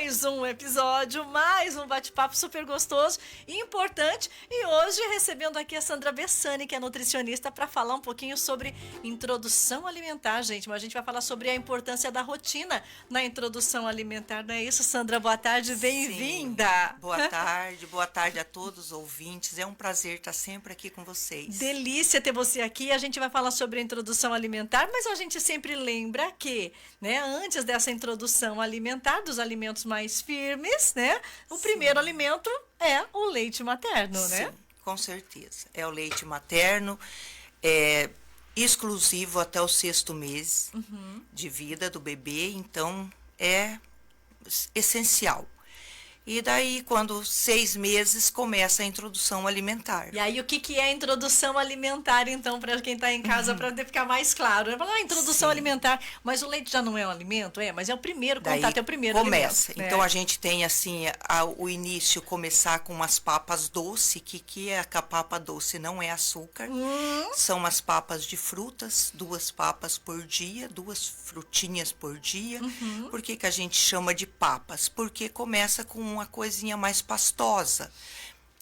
mais um episódio, mais um bate-papo super gostoso e importante. E hoje recebendo aqui a Sandra Bessani, que é nutricionista, para falar um pouquinho sobre introdução alimentar, gente. Mas a gente vai falar sobre a importância da rotina na introdução alimentar. Não é isso, Sandra? Boa tarde, bem-vinda. Boa tarde a todos os ouvintes. É um prazer estar sempre aqui com vocês. Delícia ter você aqui. A gente vai falar sobre a introdução alimentar, mas a gente sempre lembra que, né, antes dessa introdução alimentar, dos alimentos mais firmes, né, o primeiro alimento é o leite materno, né? Sim, com certeza. É o leite materno, é exclusivo até o 6º mês de vida do bebê, então é essencial. E daí, quando 6 meses, começa a introdução alimentar. E aí, o que é a introdução alimentar, então, para quem está em casa, para ficar mais claro? Eu falo, introdução alimentar, mas o leite já não é um alimento? Mas é o primeiro contato, é o primeiro começa. alimento. Então, a gente tem, assim, o início começar com umas papas doce, que é a papa doce, não é açúcar. São as papas de frutas, 2 papas por dia, 2 frutinhas por dia. Por que a gente chama de papas? Porque começa com uma coisinha mais pastosa.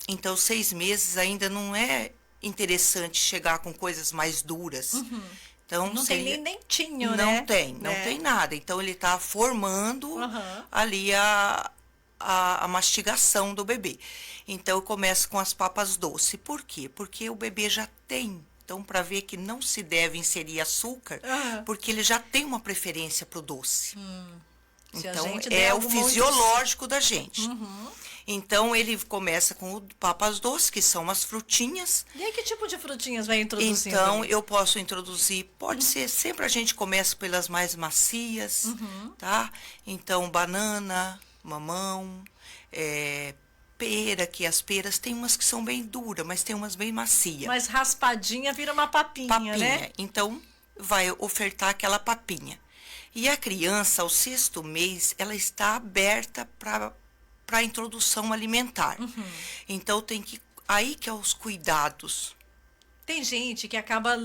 Então, 6 meses ainda não é interessante chegar com coisas mais duras. Então, não tem nem dentinho, não né? Não tem nada. Então, ele está formando ali a mastigação do bebê. Então, eu começo com as papas doces. Por quê? Porque o bebê já tem. Então, para ver que não se deve inserir açúcar, porque ele já tem uma preferência para o doce. Então, é o fisiológico da gente. Então, ele começa com papas doces, que são as frutinhas. E aí, que tipo de frutinhas vai introduzindo? Então, eu posso introduzir, pode ser, sempre a gente começa pelas mais macias, tá? Então, banana, mamão, pera, que as peras tem umas que são bem duras, mas tem umas bem macias. Mas raspadinha vira uma papinha, né? Então, vai ofertar aquela papinha. E a criança, ao 6º mês, ela está aberta para a introdução alimentar. Então, tem que... Aí que é os cuidados. Tem gente que acaba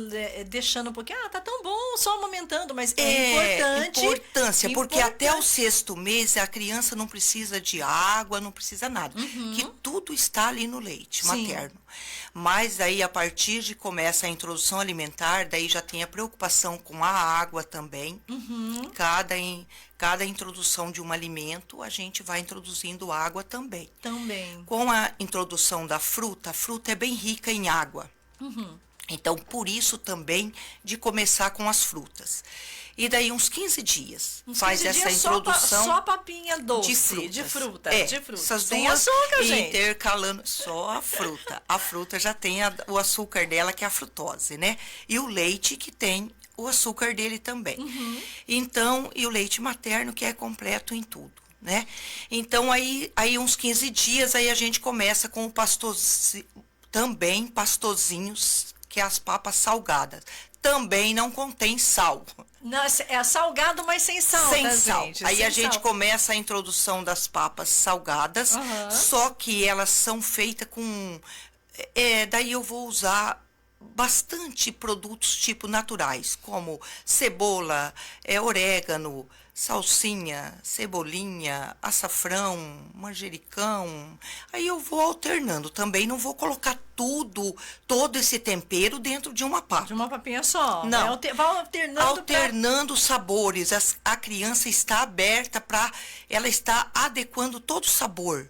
deixando um pouquinho, tá tão bom, só amamentando, mas é importante. Importância, porque até o 6º mês a criança não precisa de água, não precisa nada. Que tudo está ali no leite materno. Mas aí, a partir de começa a introdução alimentar, daí já tem a preocupação com a água também. Cada introdução de um alimento, a gente vai introduzindo água também. Com a introdução da fruta, a fruta é bem rica em água. Então, por isso também de começar com as frutas. E daí, uns 15 dias, faz essa introdução. Só papinha doce, de fruta. Essas Sem duas açúcar, gente. Intercalando só a fruta. A fruta já tem o açúcar dela, que é a frutose, né? E o leite, que tem o açúcar dele também. Então, e o leite materno, que é completo em tudo, né? Então, aí uns 15 dias, aí a gente começa com o pastozinhos, que é as papas salgadas. Também não contém sal. Não, é salgado, mas sem sal. Sem tá, sal. Gente? Aí sem a gente sal. começa a introdução das papas salgadas, só que elas são feitas com... daí eu vou usar bastante produtos tipo naturais, como cebola, orégano, salsinha, cebolinha, açafrão, manjericão. Aí eu vou alternando. Também não vou colocar todo esse tempero dentro de uma papa. De uma papinha só. Não. Vai alternando. Alternando os sabores. A criança está aberta para... Ela está adequando todo o sabor.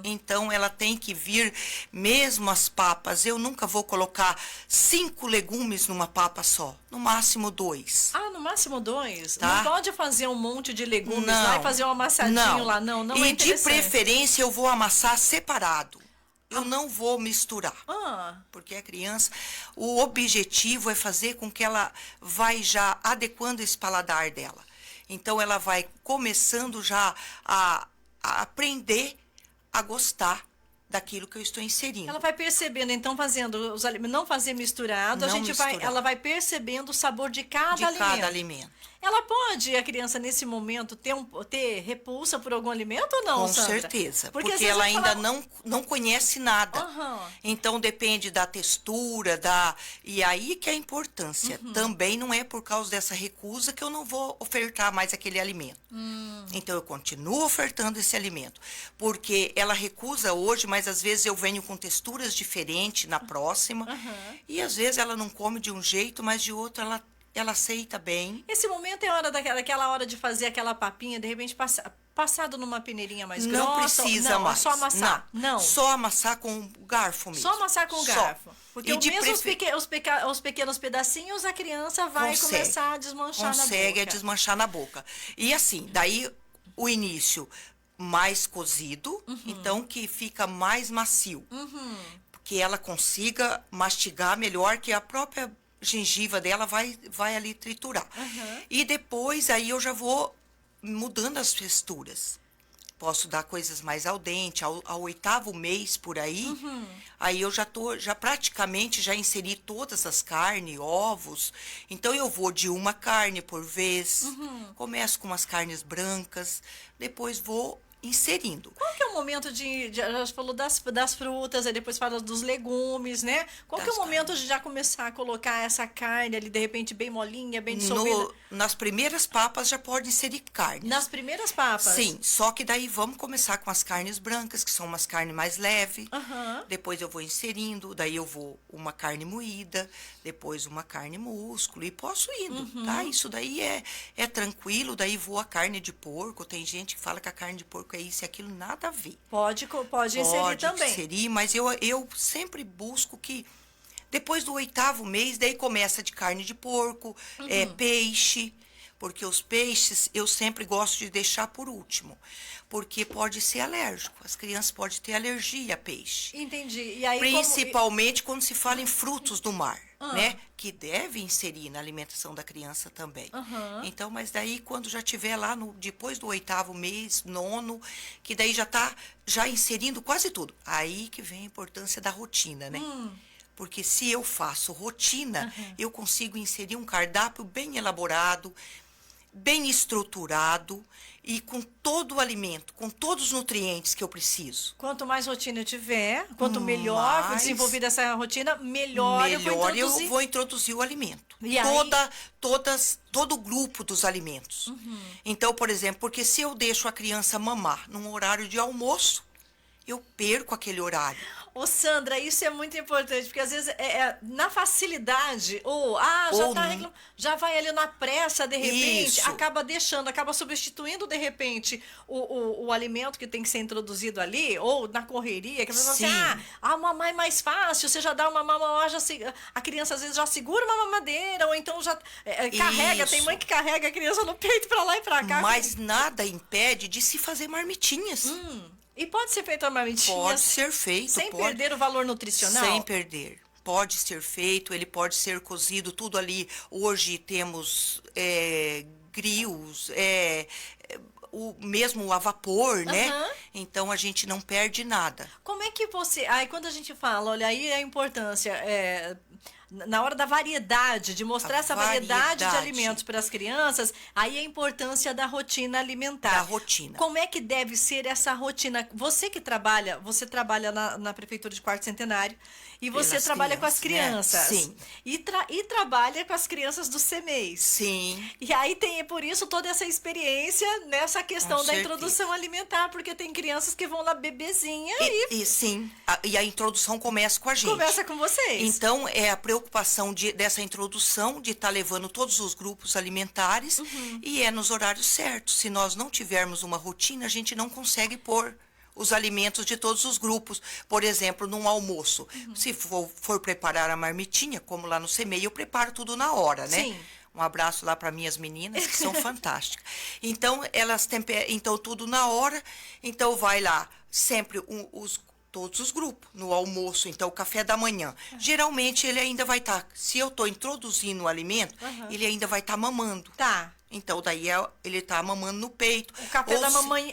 Então, ela tem que vir, mesmo as papas, eu nunca vou colocar 5 legumes numa papa só. No máximo 2. No máximo 2? Tá? Não pode fazer um monte de legumes lá e fazer um amassadinho lá. Não E é de preferência, eu vou amassar separado. Eu não vou misturar. Porque a criança, o objetivo é fazer com que ela vai já adequando esse paladar dela. Então, ela vai começando já a aprender a gostar daquilo que eu estou inserindo. Ela vai percebendo, então, fazendo os alimentos, não fazer misturado, ela vai percebendo o sabor de cada alimento. Ela pode, a criança, nesse momento, ter repulsa por algum alimento ou não, Com Sandra? certeza, Porque, às porque vezes, ela a gente ainda fala... não conhece nada. Aham. Então depende da textura, e aí que é a importância. Também não é por causa dessa recusa que eu não vou ofertar mais aquele alimento. Então eu continuo ofertando esse alimento, porque ela recusa hoje, mas às vezes eu venho com texturas diferentes na próxima, e às vezes ela não come de um jeito, mas de outro ela aceita bem. Esse momento é a hora daquela hora de fazer aquela papinha, de repente passado numa peneirinha mais Não grossa. precisa Não, mais. É só amassar. Não. Só amassar com o garfo mesmo. Só amassar com o garfo. Porque E de mesmo prefer... os pequenos pedacinhos, a criança vai começar a desmanchar na boca. Consegue desmanchar na boca. E assim, daí o início mais cozido, então que fica mais macio. Que ela consiga mastigar melhor, que a própria gengiva dela vai ali triturar. E depois aí eu já vou mudando as texturas. Posso dar coisas mais al dente, ao 8º mês por aí, aí eu já praticamente já inseri todas as carnes, ovos, então eu vou de uma carne por vez, começo com umas carnes brancas, depois vou inserindo. Qual que é o momento já falou das frutas, aí depois fala dos legumes, né? Qual que é o momento de já começar a colocar essa carne ali, de repente, bem molinha, bem dissolvida? Nas primeiras papas já pode inserir carne. Nas primeiras papas? Sim, só que daí vamos começar com as carnes brancas, que são umas carnes mais leves. Depois eu vou inserindo, daí eu vou uma carne moída, depois uma carne músculo, e posso indo, tá? Isso daí é tranquilo, daí vou a carne de porco. Tem gente que fala que a carne de porco é isso e aquilo, nada a ver. Pode inserir também. Pode inserir, mas eu sempre busco que depois do 8º mês, daí começa de carne de porco, peixe, porque os peixes eu sempre gosto de deixar por último, porque pode ser alérgico, as crianças podem ter alergia a peixe. Entendi. E aí, principalmente quando se fala em frutos do mar, né? Que deve inserir na alimentação da criança também. Então, mas daí quando já tiver lá depois do 8º mês, 9º, que daí já tá inserindo quase tudo. Aí que vem a importância da rotina, né? Porque se eu faço rotina, eu consigo inserir um cardápio bem elaborado, bem estruturado e com todo o alimento, com todos os nutrientes que eu preciso. Quanto mais rotina eu tiver, quanto melhor for desenvolvida essa rotina, melhor eu vou introduzir o alimento. E aí... Todo o grupo dos alimentos. Então, por exemplo, porque se eu deixo a criança mamar num horário de almoço, eu perco aquele horário. Ô, Sandra, isso é muito importante, porque às vezes na facilidade, já vai ali na pressa, de repente, acaba substituindo, de repente, o alimento que tem que ser introduzido ali, ou na correria, que a pessoa fala assim, a mamar é mais fácil, você já dá uma mamar, a criança às vezes já segura uma mamadeira, ou então já carrega, tem mãe que carrega a criança no peito pra lá e pra cá. Mas nada impede de se fazer marmitinhas. E pode ser feito a marmitinha? Pode ser feito. Sem perder o valor nutricional? Sem perder. Pode ser feito, ele pode ser cozido, tudo ali. Hoje temos grills, mesmo a vapor, né? Então a gente não perde nada. Como é que você... Aí quando a gente fala, olha, aí a importância... na hora da variedade, de mostrar essa variedade de alimentos para as crianças, aí a importância da rotina alimentar. Da rotina. Como é que deve ser essa rotina? Você trabalha na Prefeitura de Quarto Centenário e você trabalha com as crianças. Né? Sim. E trabalha com as crianças do CMEIs. Sim. E aí tem, por isso, toda essa experiência nessa questão da introdução alimentar, porque tem crianças que vão lá bebezinha sim, e a introdução começa com a gente. Começa com vocês. Então, é a preocupação dessa introdução, de estar levando todos os grupos alimentares, e é nos horários certos. Se nós não tivermos uma rotina, a gente não consegue pôr os alimentos de todos os grupos. Por exemplo, num almoço, se for preparar a marmitinha, como lá no CMEI, eu preparo tudo na hora, né? Sim. Um abraço lá para minhas meninas, que são fantásticas. Então, então tudo na hora. Então, vai lá sempre todos os grupos no almoço. Então, o café da manhã. Geralmente, ele ainda vai estar... se eu estou introduzindo o alimento, ele ainda vai estar mamando. Tá. Então, daí ele tá mamando no peito. O café Ou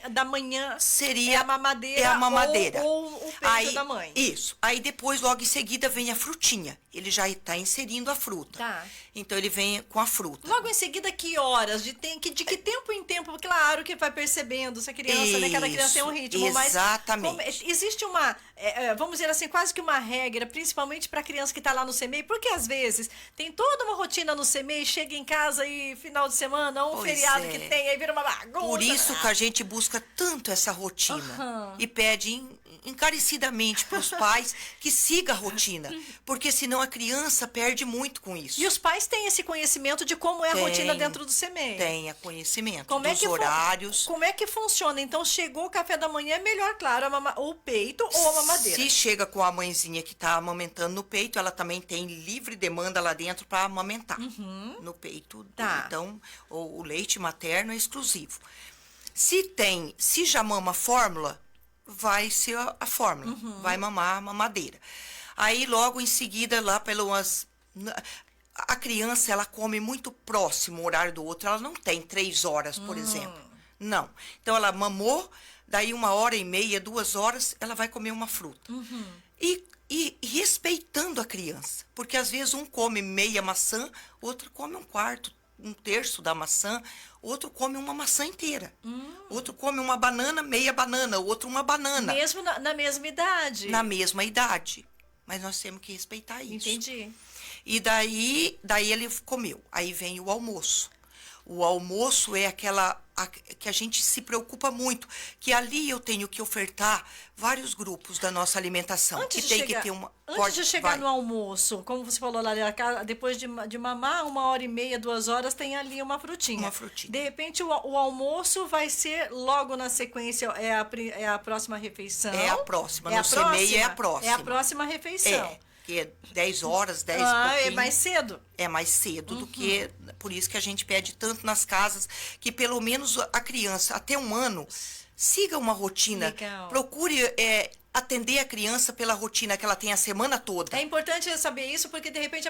da manhã seria é a mamadeira, é a mamadeira. Ou o peito Aí, da mãe. Isso. Aí depois, logo em seguida, vem a frutinha. Ele já está inserindo a fruta. Tá. Então, ele vem com a fruta. Logo em seguida, que horas? De que tempo em tempo? Claro que vai percebendo se a criança, né? Cada criança tem um ritmo. Exatamente. Mas existe uma, vamos dizer assim, quase que uma regra, principalmente para a criança que está lá no CMEI, porque às vezes tem toda uma rotina no CMEI, chega em casa e final de semana, um feriado que tem, aí vira uma bagunça. Por isso que a gente busca tanto essa rotina e pede encarecidamente para os pais que siga a rotina, porque senão a criança perde muito com isso. E os pais têm esse conhecimento de como é a rotina dentro do CMEI? Tem conhecimento como dos horários. Como é que funciona? Então, chegou o café da manhã, é melhor, claro, o peito ou a mamadeira. Se chega com a mãezinha que está amamentando no peito, ela também tem livre demanda lá dentro para amamentar no peito. Tá. Então, o leite materno é exclusivo. Se já mama fórmula, vai ser a fórmula, vai mamar a mamadeira. Aí, logo em seguida, lá pelas... A criança, ela come muito próximo o horário do outro, ela não tem 3 horas, por exemplo. Não. Então, ela mamou, daí 1h30, 2 horas, ela vai comer uma fruta. E respeitando a criança, porque às vezes um come meia maçã, outro come 1/4, 1/3 da maçã, outro come uma maçã inteira. Outro come uma banana, meia banana, outro uma banana. Mesmo na mesma idade. Na mesma idade. Mas nós temos que respeitar isso. Entendi. E daí ele comeu. Aí vem o almoço. O almoço é que a gente se preocupa muito, que ali eu tenho que ofertar vários grupos da nossa alimentação. Antes que tem que ter uma... Antes de chegar no almoço, como você falou lá, depois de mamar, 1h30, 2 horas, tem ali uma frutinha. Uma frutinha. De repente, o almoço vai ser logo na sequência, é a próxima refeição. É a próxima. No CMEI é a próxima. É a próxima refeição. Que é 10 horas, 10 e é mais cedo. É mais cedo do que... Por isso que a gente pede tanto nas casas, que pelo menos a criança, até 1 ano, siga uma rotina. Legal. Procure atender a criança pela rotina que ela tem a semana toda. É importante saber isso, porque de repente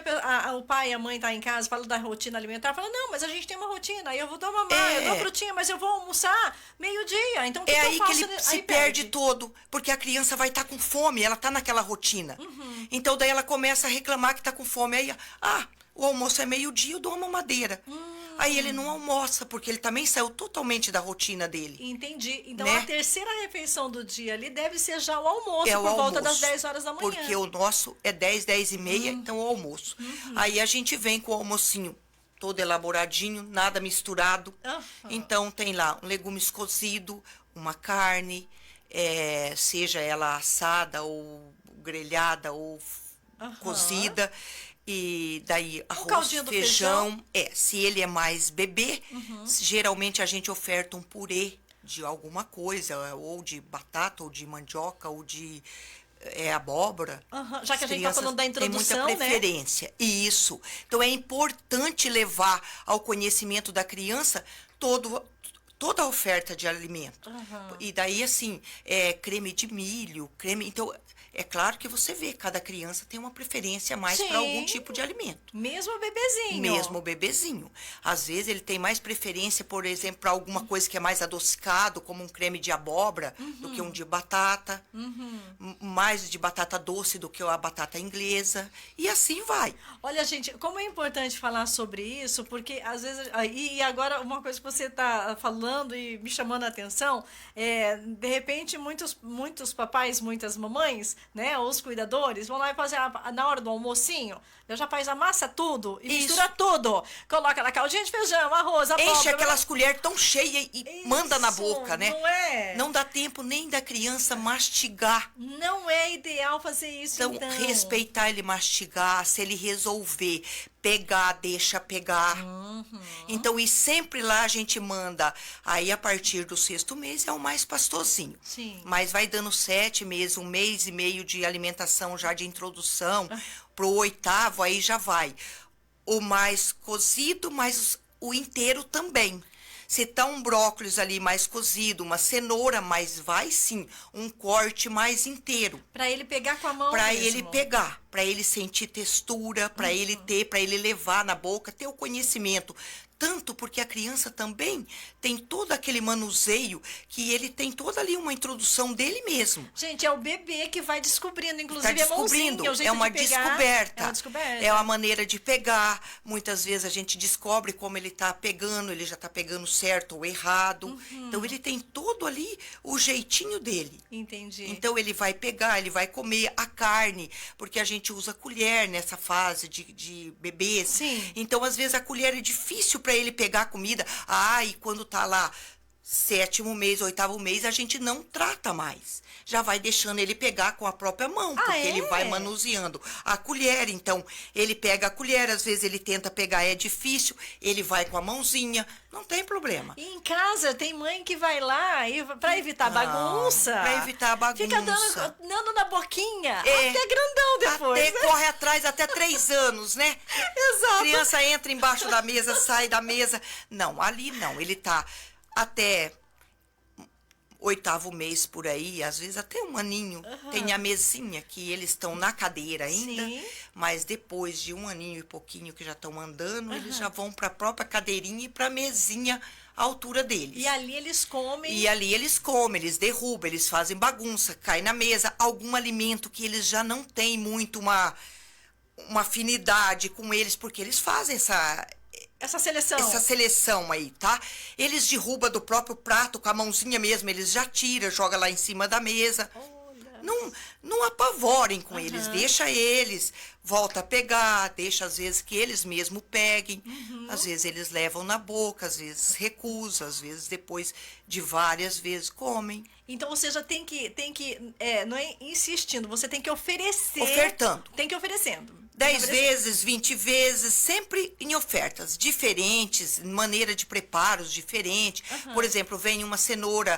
o pai e a mãe tá em casa, fala da rotina alimentar, fala, não, mas a gente tem uma rotina, aí eu vou dar mamar, eu dou frutinha, mas eu vou almoçar meio-dia, então o que É que aí eu faço? que ele se perde todo, porque a criança vai estar com fome, ela tá naquela rotina. Então daí ela começa a reclamar que tá com fome, aí, o almoço é meio-dia, eu dou uma mamadeira. Aí ele não almoça, porque ele também saiu totalmente da rotina dele. Entendi. Então, né? a terceira refeição do dia ali deve ser já o almoço, É o por volta almoço, das 10 horas da manhã. Porque o nosso é 10, 10h30, então o almoço. Aí a gente vem com o almocinho todo elaboradinho, nada misturado. Então tem lá um legumes cozido, uma carne, seja ela assada ou grelhada ou cozida. E daí arroz, feijão. Se ele é mais bebê, geralmente a gente oferta um purê de alguma coisa, ou de batata, ou de mandioca, ou de abóbora. Já que a gente está falando da introdução, tem muita preferência. Né? Isso. Então é importante levar ao conhecimento da criança toda a oferta de alimento. E daí, assim, creme de milho, Então, é claro que você vê, cada criança tem uma preferência mais para algum tipo de alimento. Mesmo o bebezinho. Mesmo o bebezinho. Às vezes ele tem mais preferência, por exemplo, para alguma coisa que é mais adocicado, como um creme de abóbora, do que um de batata. Mais de batata doce do que a batata inglesa. E assim vai. Olha, gente, como é importante falar sobre isso, porque às vezes... E agora, uma coisa que você está falando e me chamando a atenção, de repente, muitos papais, muitas mamães, né, os cuidadores, vão lá e fazem na hora do almocinho, já faz a massa tudo e mistura tudo. Coloca na caldinha de feijão, arroz, abóbora. Enche aquelas colheres tão cheias e manda na boca, né? Não é? Não dá tempo nem da criança mastigar. Não é ideal fazer isso, então. Respeitar ele mastigar, se ele resolver pegar, deixa pegar. Então, e sempre lá a gente manda, aí a partir do 6º mês é o mais pastosinho. Sim. Mas vai dando 7 meses, 1 mês e meio de alimentação já de introdução, pro 8º aí já vai. O mais cozido, mas o inteiro também. Se tá um brócolis ali mais cozido, uma cenoura, mas vai sim, um corte mais inteiro. Para ele pegar com a mão Para mesmo. ele pegar, para ele sentir textura, para ele levar na boca, ter o conhecimento tanto porque a criança também tem todo aquele manuseio que ele tem toda ali uma introdução dele mesmo. Gente, é o bebê que vai descobrindo, inclusive Tá descobrindo, a mãozinha, é uma de pegar, descoberta. É uma descoberta. É uma maneira de pegar. Muitas vezes a gente descobre como ele tá pegando, ele já tá pegando certo ou errado. Então ele tem todo ali o jeitinho dele. Entendi. Então ele vai pegar, ele vai comer a carne, porque a gente usa colher nessa fase de bebês. Sim. Então às vezes a colher é difícil para ele pegar a comida. E quando tá lá 7º mês, 8º mês, a gente não trata mais. Já vai deixando ele pegar com a própria mão, porque ele vai manuseando a colher. Então, ele pega a colher, às vezes ele tenta pegar, é difícil, ele vai com a mãozinha, não tem problema. E em casa tem mãe que vai lá e para evitar bagunça. Para evitar a bagunça. Fica dando na boquinha, É, até grandão depois. Até né? corre atrás, até 3 anos, né? Exato. A criança entra embaixo da mesa, sai da mesa. Não, ali não, ele tá até 8º mês por aí, às vezes até 1 aninho, tem a mesinha que eles estão na cadeira ainda, Sim. mas depois de 1 aninho e pouquinho que já estão andando, eles já vão para a própria cadeirinha e para a mesinha à altura deles. E ali eles comem. E ali eles comem, eles derrubam, eles fazem bagunça, cai na mesa, algum alimento que eles já não têm muito uma afinidade com eles, porque eles fazem Essa seleção. essa seleção aí, tá? Eles derrubam do próprio prato com a mãozinha mesmo, eles já tiram, joga lá em cima da mesa. Não apavorem com eles, deixa eles, volta a pegar, deixa às vezes que eles mesmo peguem, às vezes eles levam na boca, às vezes recusam, às vezes depois de várias vezes comem. Então você já tem que não é insistindo, você tem que oferecer. Ofertando. Tem que ir oferecendo. 10 vezes, 20 vezes, sempre em ofertas diferentes, maneira de preparos diferentes. Por exemplo, vem uma cenoura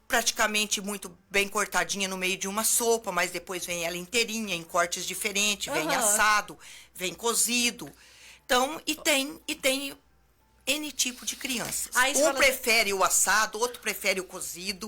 praticamente muito bem cortadinha no meio de uma sopa, mas depois vem ela inteirinha, em cortes diferentes, vem assado, vem cozido. Então, e tem N tipo de crianças. Um prefere o assado, outro prefere o cozido,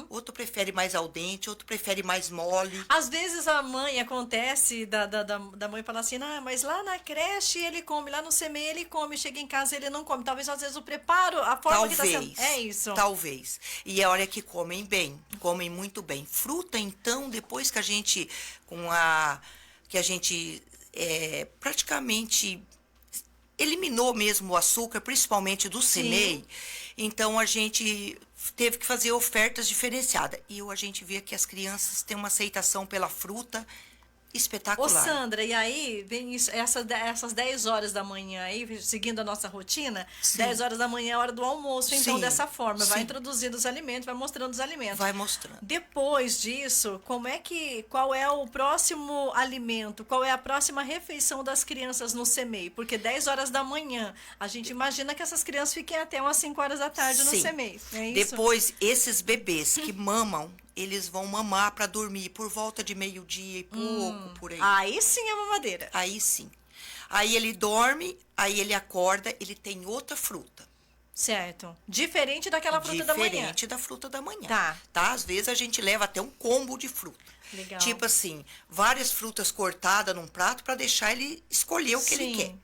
outro prefere mais al dente, outro prefere mais mole. Às vezes a mãe, acontece da mãe falar assim, mas lá na creche ele come, lá no CME ele come, chega em casa ele não come. Talvez às vezes o preparo, a forma que está sendo... É isso. Talvez. E olha que comem bem, comem muito bem. Fruta, então, depois que a gente, praticamente eliminou mesmo o açúcar, principalmente do CMEI, então a gente teve que fazer ofertas diferenciadas. E a gente vê que as crianças têm uma aceitação pela fruta espetacular. Ô Sandra, e aí vem isso, essas 10 horas da manhã aí, seguindo a nossa rotina, 10 horas da manhã é a hora do almoço, então dessa forma, vai introduzindo os alimentos, vai mostrando os alimentos. Vai mostrando. Depois disso, qual é o próximo alimento, qual é a próxima refeição das crianças no CMEI? Porque 10 horas da manhã, a gente imagina que essas crianças fiquem até umas 5 horas da tarde no CMEI. É isso? Depois, esses bebês que mamam, eles vão mamar para dormir por volta de 12:00 e pouco, por aí. Aí sim é mamadeira. Aí sim. Aí ele dorme, aí ele acorda, ele tem outra fruta. Certo. Diferente daquela fruta da manhã. Diferente da fruta da manhã. Tá. Às vezes a gente leva até um combo de fruta. Legal. Tipo assim, várias frutas cortadas num prato para deixar ele escolher o que ele quer.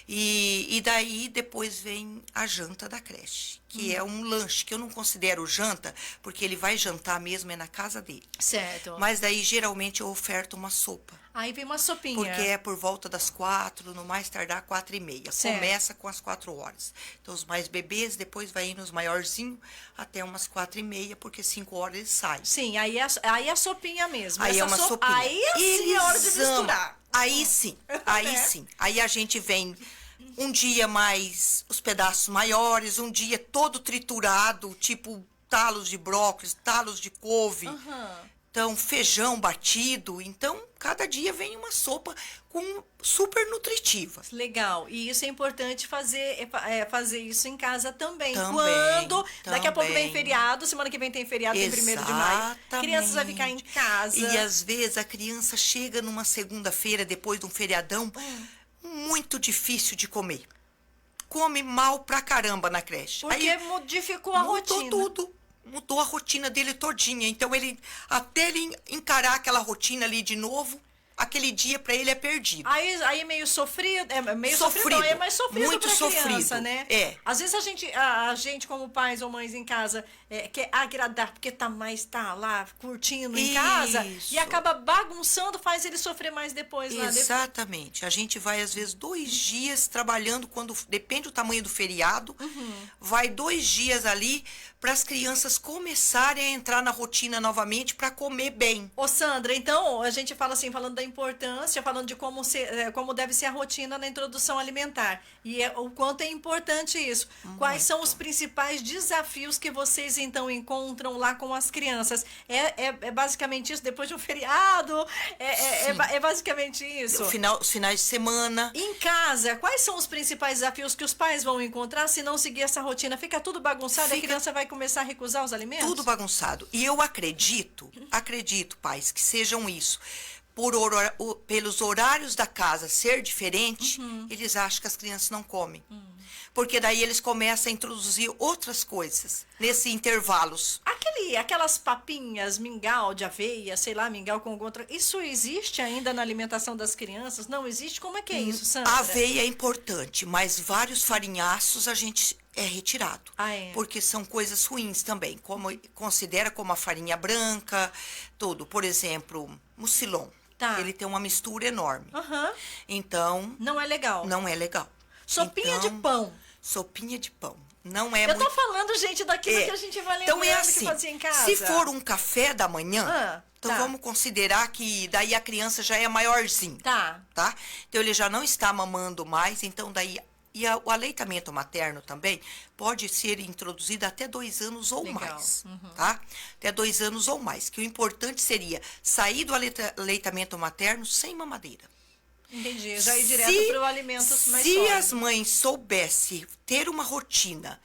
E daí depois vem a janta da creche, que é um lanche, que eu não considero janta, porque ele vai jantar mesmo na casa dele. Certo. Mas daí geralmente eu oferto uma sopa. Aí vem uma sopinha. Porque é por volta das 4, no mais tardar 4:30. Começa com as 4 horas. Então os mais bebês, depois vai indo os maiorzinhos até umas 4:30, porque 5 horas eles saem. Sim, aí é sopinha mesmo. Aí é uma sopinha. Aí sim é hora de misturar. Aí sim. Aí a gente vem um dia mais os pedaços maiores, um dia todo triturado, tipo talos de brócolis, talos de couve. Então, feijão batido. Então, cada dia vem uma sopa super nutritiva. Legal. E isso é importante fazer isso em casa também. Daqui a pouco vem feriado, semana que vem tem feriado, tem 1º de maio. Crianças vão ficar em casa. E às vezes a criança chega numa segunda-feira, depois de um feriadão, muito difícil de comer. Come mal pra caramba na creche. Porque aí, modificou a rotina. Mudou a rotina dele todinha. Então, até ele encarar aquela rotina ali de novo, aquele dia para ele é perdido. Aí meio sofrido, meio sofrido, não, é mais sofrido muito pra criança, sofrido, né? é. Às vezes a gente como pais ou mães em casa quer agradar, porque tá lá curtindo em casa Isso. e acaba bagunçando, faz ele sofrer mais depois lá. Exatamente. A gente vai, às vezes, 2 dias trabalhando, depende do tamanho do feriado, vai 2 dias ali para as crianças começarem a entrar na rotina novamente para comer bem. Ô Sandra, então a gente fala assim, falando da importância, falando de como deve ser a rotina na introdução alimentar e o quanto é importante isso. Quais são os principais desafios que vocês então encontram lá com as crianças? É basicamente isso, depois de um feriado? É basicamente isso? Os finais de semana. Em casa, quais são os principais desafios que os pais vão encontrar se não seguir essa rotina? Fica tudo bagunçado e a criança vai começar a recusar os alimentos? Tudo bagunçado. E eu acredito, pais, que sejam isso. Pelos horários da casa ser diferente, eles acham que as crianças não comem. Porque daí eles começam a introduzir outras coisas nesse intervalos. Aquelas papinhas, mingau de aveia, sei lá, mingau com alguma outra... Isso existe ainda na alimentação das crianças? Não existe? Como é que é isso, Sandra? A aveia é importante, mas vários farinhaços a gente é retirado. Porque são coisas ruins também. Considera como a farinha branca, tudo. Por exemplo, mucilon. Tá. Ele tem uma mistura enorme. Então... Não é legal. Não é legal. Sopinha de pão. Sopinha de pão. Não é Eu tô falando, gente, daquilo que a gente vai lembrando então é assim, que fazia em casa. Se for um café da manhã, então vamos considerar que daí a criança já é maiorzinho. Tá? Então ele já não está mamando mais, então daí... E o aleitamento materno também pode ser introduzido até 2 anos ou mais, tá? Até 2 anos ou mais. Que o importante seria sair do aleitamento materno sem mamadeira. Entendi, já ir direto para o alimento mais Se sólido. as mães soubessem ter uma rotina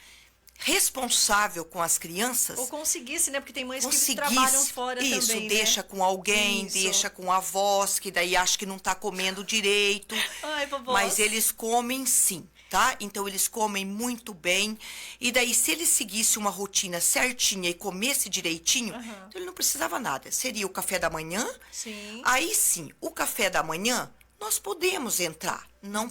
responsável com as crianças... Ou conseguisse, né? Porque tem mães que trabalham fora também, Isso, né? deixa com alguém, deixa com avós, que daí acha que não está comendo direito. Ai, vovós. Mas eles comem sim. Tá? Então, eles comem muito bem. E daí, se ele seguisse uma rotina certinha e comesse direitinho, então ele não precisava nada. Seria o café da manhã. Sim. Aí, sim, o café da manhã, nós podemos entrar. Não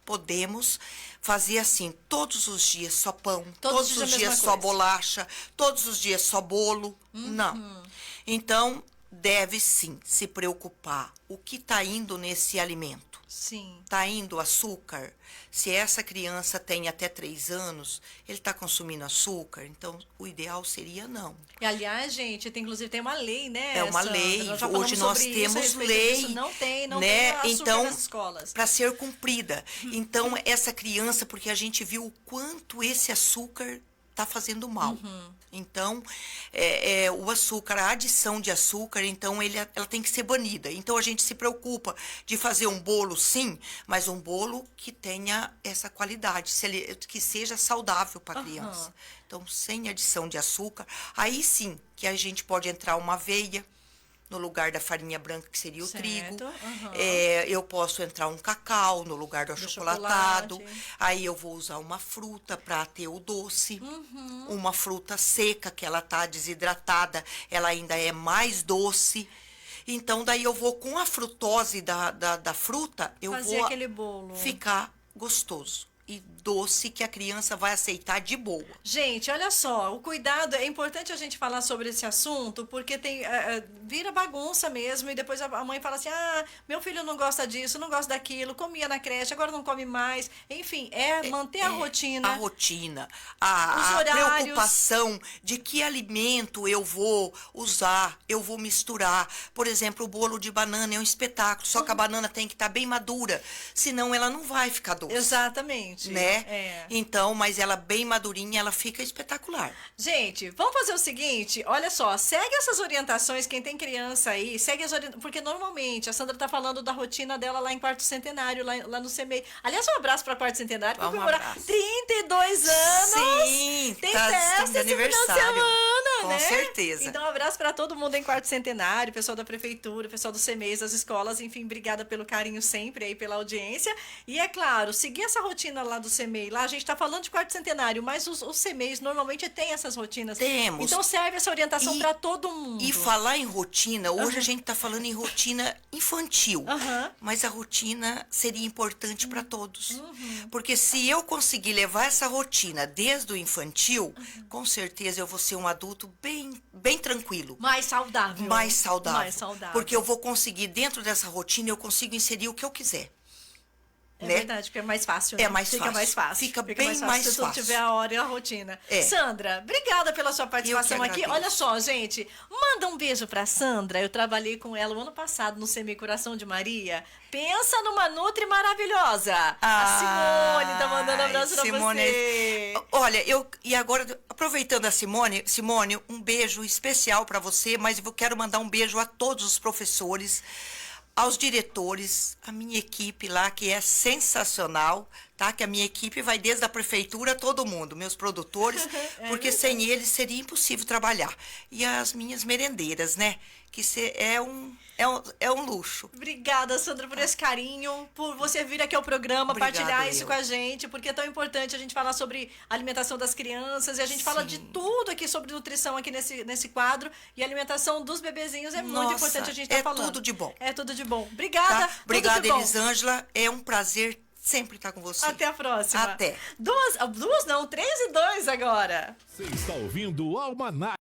podemos fazer assim, todos os dias só pão, todos os dias só bolacha, todos os dias só bolo. Não. Então, deve sim se preocupar. O que está indo nesse alimento? Sim. Está indo açúcar? Se essa criança tem até 3 anos, ele está consumindo açúcar, então o ideal seria não. E aliás, gente, inclusive tem uma lei, né? É uma Sandra? lei. Hoje nós temos lei. Disso. Não tem né? açúcar então, nas escolas. Para ser cumprida. Então, essa criança, porque a gente viu o quanto esse açúcar está fazendo mal. Então, o açúcar, a adição de açúcar, então ela tem que ser banida. Então, a gente se preocupa de fazer um bolo, sim, mas um bolo que tenha essa qualidade, que seja saudável para a criança. Então, sem adição de açúcar, aí sim que a gente pode entrar uma aveia no lugar da farinha branca, que seria o trigo. Eu posso entrar um cacau no lugar do achocolatado. Aí eu vou usar uma fruta para ter o doce. Uma fruta seca, que ela tá desidratada, ela ainda é mais doce. Então, daí eu vou com a frutose da fruta, eu fazer vou aquele bolo. Ficar gostoso. E doce que a criança vai aceitar de boa. Gente, olha só, o cuidado, é importante a gente falar sobre esse assunto, porque vira bagunça mesmo, e depois a mãe fala assim, meu filho não gosta disso, não gosta daquilo, comia na creche, agora não come mais. Enfim, manter a rotina. A rotina, a preocupação de que alimento eu vou usar, eu vou misturar. Por exemplo, o bolo de banana é um espetáculo, só que a banana tem que estar bem madura, senão ela não vai ficar doce. Exatamente. Né? Então, mas ela bem madurinha, ela fica espetacular. Gente, vamos fazer o seguinte, olha só, segue essas orientações, quem tem criança aí, segue as orientações, porque normalmente a Sandra tá falando da rotina dela lá em Quarto Centenário, lá no CMEI. Aliás, um abraço para Quarto Centenário, para comemorar 32 anos. Sim, tem tá festa de esse final de aniversário. semana. Com né? certeza. Então, um abraço para todo mundo em Quarto Centenário, pessoal da prefeitura, pessoal do CEMEIs, das escolas, enfim, obrigada pelo carinho sempre aí, pela audiência. E é claro, seguir essa rotina lá do CEMEI, lá a gente tá falando de Quarto Centenário, mas os CEMEIs normalmente têm essas rotinas. Temos. Então serve essa orientação para todo mundo. E falar em rotina, hoje a gente está falando em rotina infantil, mas a rotina seria importante para todos. Porque se eu conseguir levar essa rotina desde o infantil, com certeza eu vou ser um adulto bem tranquilo. Mais saudável. Mais saudável. Mais saudável. Porque eu vou conseguir, dentro dessa rotina, eu consigo inserir o que eu quiser. É né? verdade, porque é mais fácil, né? É mais Fica fácil. mais fácil. Fica bem mais fácil. Se tu tiver a hora e a rotina. É. Sandra, obrigada pela sua participação Eu que aqui. agradeço. Olha só, gente, manda um beijo pra Sandra. Eu trabalhei com ela o ano passado no CEMEI Coração de Maria. Pensa numa Nutri maravilhosa. A Simone tá mandando abraço pra você. Olha, e agora, aproveitando a Simone, um beijo especial para você, mas eu quero mandar um beijo a todos os professores, aos diretores, a minha equipe lá, que é sensacional, tá? Que a minha equipe vai desde a prefeitura a todo mundo, meus produtores, porque sem eles seria impossível trabalhar. E as minhas merendeiras, né? Que é um luxo. Obrigada, Sandra, por esse carinho, por você vir aqui ao programa, Obrigado, partilhar isso com a gente, porque é tão importante a gente falar sobre a alimentação das crianças, e a gente fala de tudo aqui sobre nutrição aqui nesse quadro, e a alimentação dos bebezinhos é muito importante a gente estar falando. É tudo de bom. É tudo de bom. Obrigada. Tá? Obrigada, tudo de bom. Elisângela. É um prazer sempre estar com você. Até a próxima. Até. 3 e 2 agora. Você está ouvindo o Almanac.